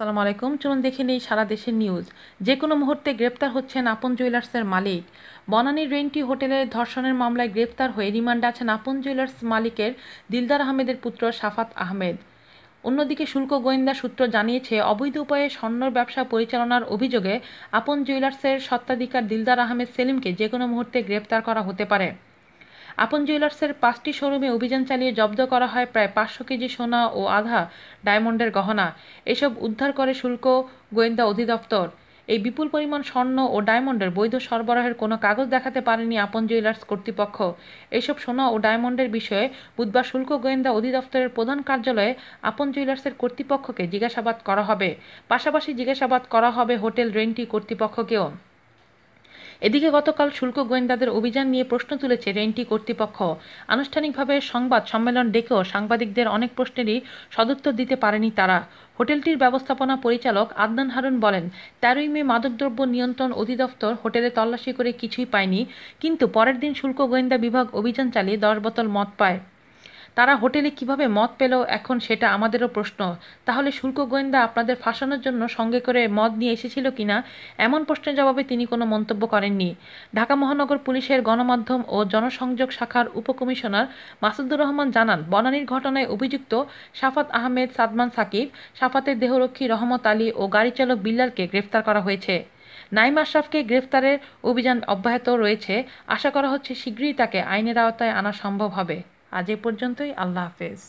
আসসালামু আলাইকুম। চলুন দেখে নিই সারা দেশের নিউজ। যে কোনো মুহূর্তে গ্রেপ্তার হচ্ছেন আপন জুয়েলার্সের মালিক। বনানীর রেন্টি হোটেলের ধর্ষণের মামলায় গ্রেপ্তার হয়ে রিমান্ডে আছেন আপন জুয়েলার্স মালিকের দিলদার আহমেদের পুত্র সাফাত আহমেদ। অন্যদিকে শুল্ক গোয়েন্দা সূত্র জানিয়েছে, অবৈধ উপায়ে স্বর্ণর ব্যবসা পরিচালনার অভিযোগে আপন জুয়েলার্সের স্বত্বাধিকার দিলদার আহমেদ সেলিমকে যে কোনো মুহূর্তে গ্রেপ্তার করা হতে পারে। আপন জুয়েলার্সের 5টি শোরুমে অভিযান চালিয়ে জব্দ করা হয় প্রায় 500 কেজি সোনা ও আধা ডায়মন্ডের গহনা। এসব উদ্ধার করে শুল্ক গোয়েন্দা অধিদপ্তর। এই বিপুল পরিমাণ স্বর্ণ ও ডায়মন্ডের বৈধ সরবরাহের কোনো কাগজ দেখাতে পারেনি আপন জুয়েলার্স কর্তৃপক্ষ। এসব সোনা ও ডায়মন্ডের বিষয়ে বুধবার শুল্ক গোয়েন্দা অধিদপ্তরের প্রধান কার্যালয়ে আপন জুয়েলার্সের কর্তৃপক্ষকে জিজ্ঞাসাবাদ করা হবে। পাশাপাশি জিজ্ঞাসাবাদ করা হবে হোটেল রেন্টি কর্তৃপক্ষকেও। এদিকে গতকাল শুল্ক গোয়েন্দাদের অভিযান নিয়ে প্রশ্ন তুলেছে রেন্টি কর্তৃপক্ষ। আনুষ্ঠানিকভাবে সংবাদ সম্মেলন ডেকেও সাংবাদিকদের অনেক প্রশ্নেরই সদুত্তর দিতে পারেনি তারা। হোটেলটির ব্যবস্থাপনা পরিচালক আদনান হারুন বলেন, 13ই মে মাদকদ্রব্য নিয়ন্ত্রণ অধিদপ্তর হোটেলে তল্লাশি করে কিছুই পায়নি, কিন্তু পরের দিন শুল্ক গোয়েন্দা বিভাগ অভিযান চালিয়ে 10 বোতল মদ পায়। তারা হোটেলে কিভাবে মদ পেল এখন সেটা আমাদেরও প্রশ্ন। তাহলে শুল্ক গোয়েন্দা আপনাদের ফাঁসানোর জন্য সঙ্গে করে মদ নিয়ে এসেছিল কিনা, এমন প্রশ্নের জবাবে তিনি কোনো মন্তব্য করেননি। ঢাকা মহানগর পুলিশের গণমাধ্যম ও জনসংযোগ শাখার উপকমিশনার মাসুদুর রহমান জানান, বনানীর ঘটনায় অভিযুক্ত সাফাত আহমেদ, সাদমান সাকিব, সাফাতের দেহরক্ষী রহমত আলী ও গাড়িচালক বিল্লালকে গ্রেফতার করা হয়েছে। নাইম আশরাফকে গ্রেফতারের অভিযান অব্যাহত রয়েছে। আশা করা হচ্ছে শীঘ্রই তাকে আইনের আওতায় আনা সম্ভব হবে। আজ এ পর্যন্তই। আল্লাহ হাফেজ।